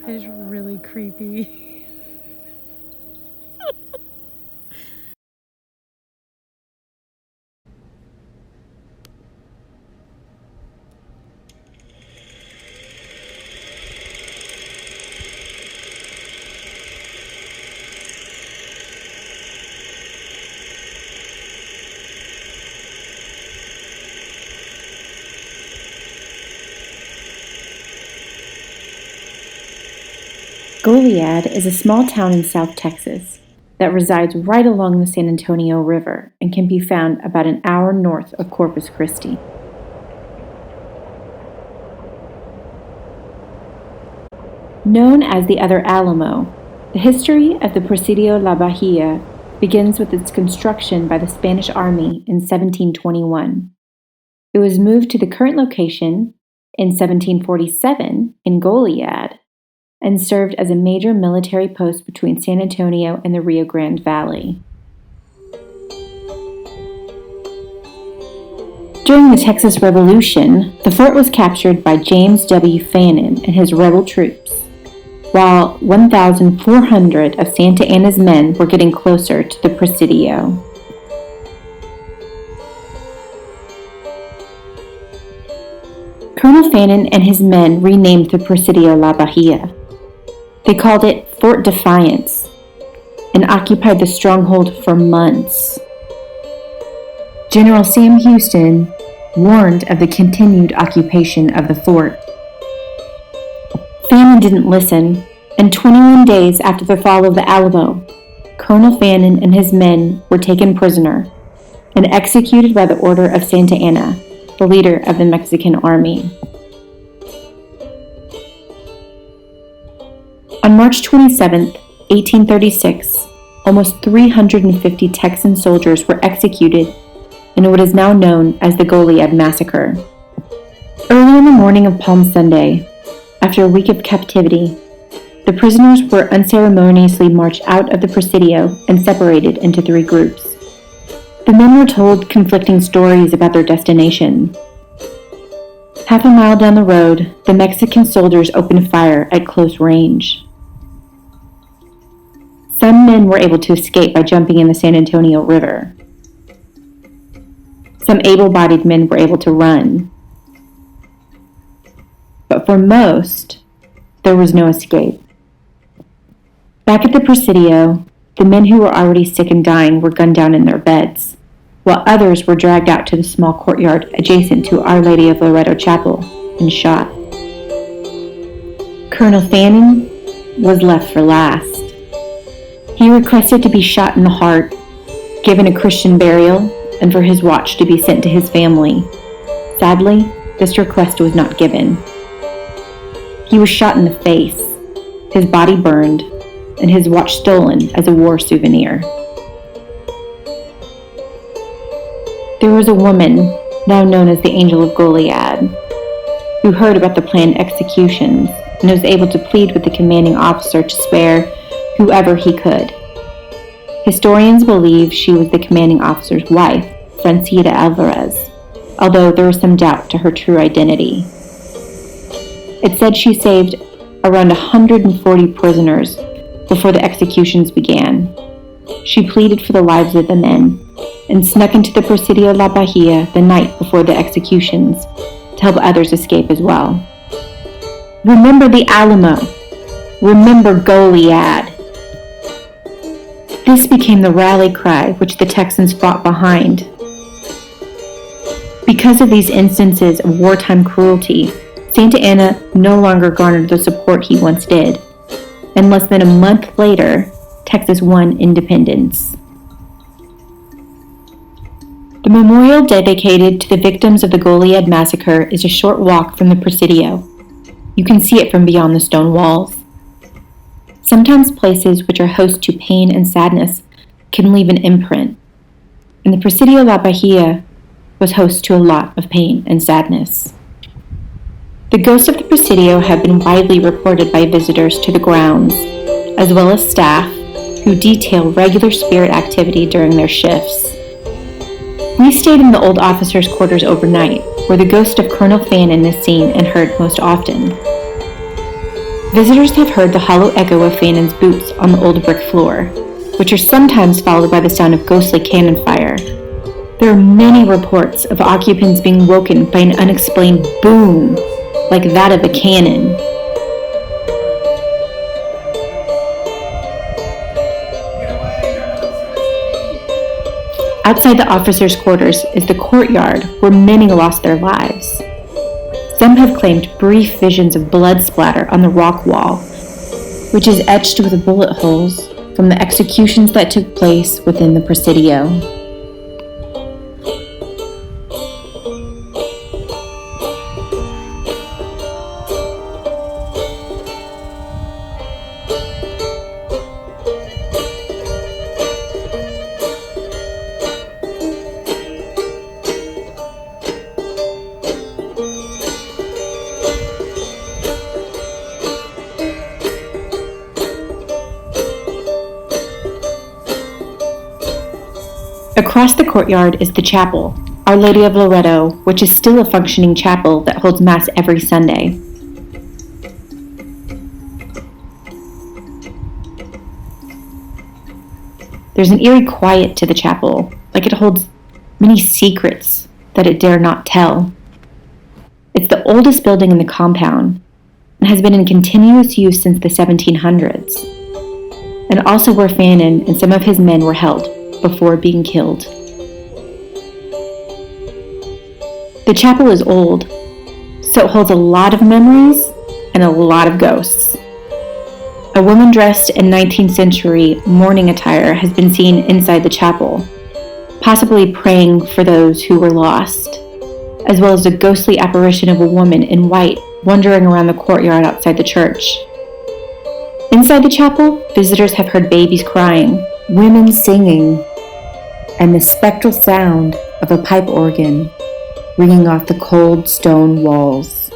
is really creepy. Goliad is a small town in South Texas that resides right along the San Antonio River and can be found about an hour north of Corpus Christi. Known as the Other Alamo, the history of the Presidio La Bahia begins with its construction by the Spanish Army in 1721. It was moved to the current location in 1747 in Goliad, and served as a major military post between San Antonio and the Rio Grande Valley. During the Texas Revolution, the fort was captured by James W. Fannin and his rebel troops, while 1,400 of Santa Anna's men were getting closer to the Presidio. Colonel Fannin and his men renamed the Presidio La Bahia. They called it Fort Defiance and occupied the stronghold for months. General Sam Houston warned of the continued occupation of the fort. Fannin didn't listen, and 21 days after the fall of the Alamo, Colonel Fannin and his men were taken prisoner and executed by the order of Santa Anna, the leader of the Mexican army. On March 27, 1836, almost 350 Texan soldiers were executed in what is now known as the Goliad Massacre. Early in the morning of Palm Sunday, after a week of captivity, the prisoners were unceremoniously marched out of the Presidio and separated into 3 groups. The men were told conflicting stories about their destination. Half a mile down the road, the Mexican soldiers opened fire at close range. Some men were able to escape by jumping in the San Antonio River. Some able-bodied men were able to run. But for most, there was no escape. Back at the Presidio, the men who were already sick and dying were gunned down in their beds, while others were dragged out to the small courtyard adjacent to Our Lady of Loreto Chapel and shot. Colonel Fannin was left for last. He requested to be shot in the heart, given a Christian burial, and for his watch to be sent to his family. Sadly, this request was not given. He was shot in the face, his body burned, and his watch stolen as a war souvenir. There was a woman, now known as the Angel of Goliad, who heard about the planned executions and was able to plead with the commanding officer to spare whoever he could. Historians believe she was the commanding officer's wife, Francita Alvarez, although there was some doubt to her true identity. It said she saved around 140 prisoners before the executions began. She pleaded for the lives of the men and snuck into the Presidio La Bahia the night before the executions to help others escape as well. Remember the Alamo! Remember Goliad! This became the rally cry which the Texans fought behind. Because of these instances of wartime cruelty, Santa Anna no longer garnered the support he once did, and less than a month later, Texas won independence. The memorial dedicated to the victims of the Goliad Massacre is a short walk from the Presidio. You can see it from beyond the stone walls. Sometimes places which are host to pain and sadness can leave an imprint, and the Presidio La Bahia was host to a lot of pain and sadness. The ghosts of the Presidio have been widely reported by visitors to the grounds, as well as staff who detail regular spirit activity during their shifts. We stayed in the old officers' quarters overnight, where the ghost of Colonel Fannin is seen and heard most often. Visitors have heard the hollow echo of Fannin's boots on the old brick floor, which are sometimes followed by the sound of ghostly cannon fire. There are many reports of occupants being woken by an unexplained boom, like that of a cannon. Outside the officers' quarters is the courtyard where many lost their lives. Some have claimed brief visions of blood splatter on the rock wall, which is etched with bullet holes from the executions that took place within the Presidio. Across the courtyard is the chapel, Our Lady of Loreto, which is still a functioning chapel that holds Mass every Sunday. There's an eerie quiet to the chapel, like it holds many secrets that it dare not tell. It's the oldest building in the compound and has been in continuous use since the 1700s, and also where Fannin and some of his men were held before being killed. The chapel is old, so it holds a lot of memories and a lot of ghosts. A woman dressed in 19th century mourning attire has been seen inside the chapel, possibly praying for those who were lost, as well as a ghostly apparition of a woman in white wandering around the courtyard outside the church. Inside the chapel, visitors have heard babies crying, women singing, and the spectral sound of a pipe organ ringing off the cold stone walls.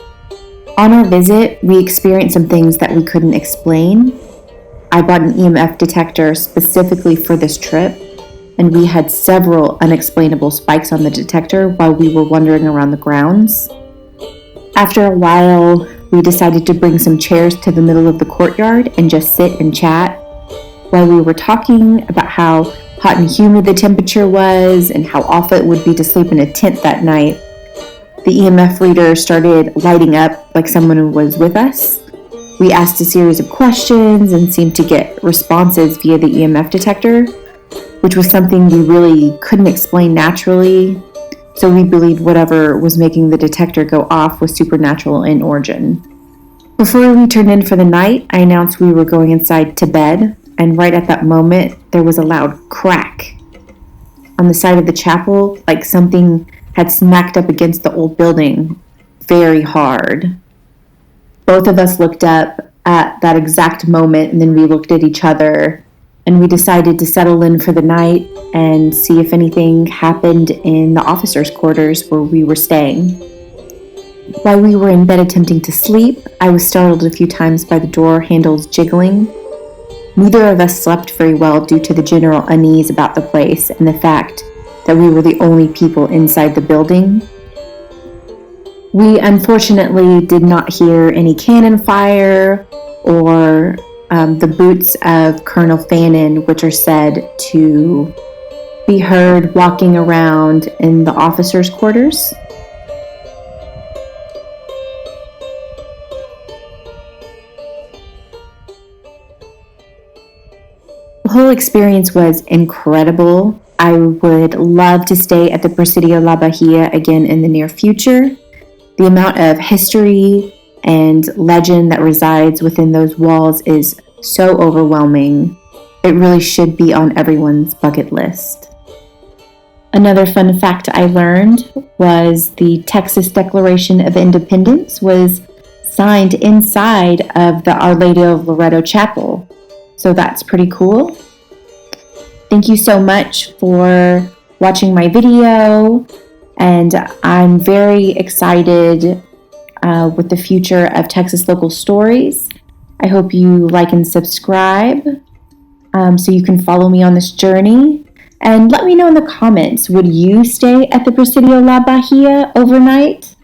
On our visit, we experienced some things that we couldn't explain. I bought an EMF detector specifically for this trip, and we had several unexplainable spikes on the detector while we were wandering around the grounds. After a while, we decided to bring some chairs to the middle of the courtyard and just sit and chat while we were talking about how hot and humid the temperature was and how awful it would be to sleep in a tent that night. The EMF reader started lighting up like someone was with us. We asked a series of questions and seemed to get responses via the EMF detector, which was something we really couldn't explain naturally, so we believed whatever was making the detector go off was supernatural in origin. Before we turned in for the night, I announced we were going inside to bed, and right at that moment, there was a loud crack on the side of the chapel, like something had smacked up against the old building very hard. Both of us looked up at that exact moment, and then we looked at each other, and we decided to settle in for the night and see if anything happened in the officers' quarters where we were staying. While we were in bed attempting to sleep, I was startled a few times by the door handles jiggling. Neither of us slept very well due to the general unease about the place and the fact that we were the only people inside the building. We unfortunately did not hear any cannon fire or the boots of Colonel Fannin, which are said to be heard walking around in the officers' quarters. The whole experience was incredible. I would love to stay at the Presidio La Bahia again in the near future. The amount of history and legend that resides within those walls is so overwhelming. It really should be on everyone's bucket list. Another fun fact I learned was the Texas Declaration of Independence was signed inside of the Our Lady of Loreto Chapel. So that's pretty cool. Thank you so much for watching my video, and I'm very excited with the future of Texas Local Stories. I hope you like and subscribe so you can follow me on this journey. And let me know in the comments, would you stay at the Presidio La Bahia overnight?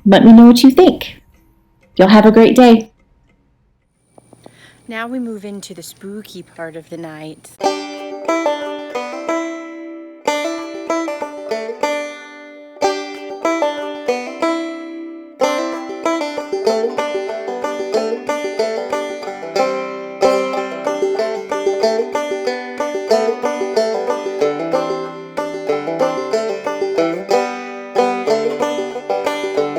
Let me know what you think. Y'all have a great day. Now we move into the spooky part of the night.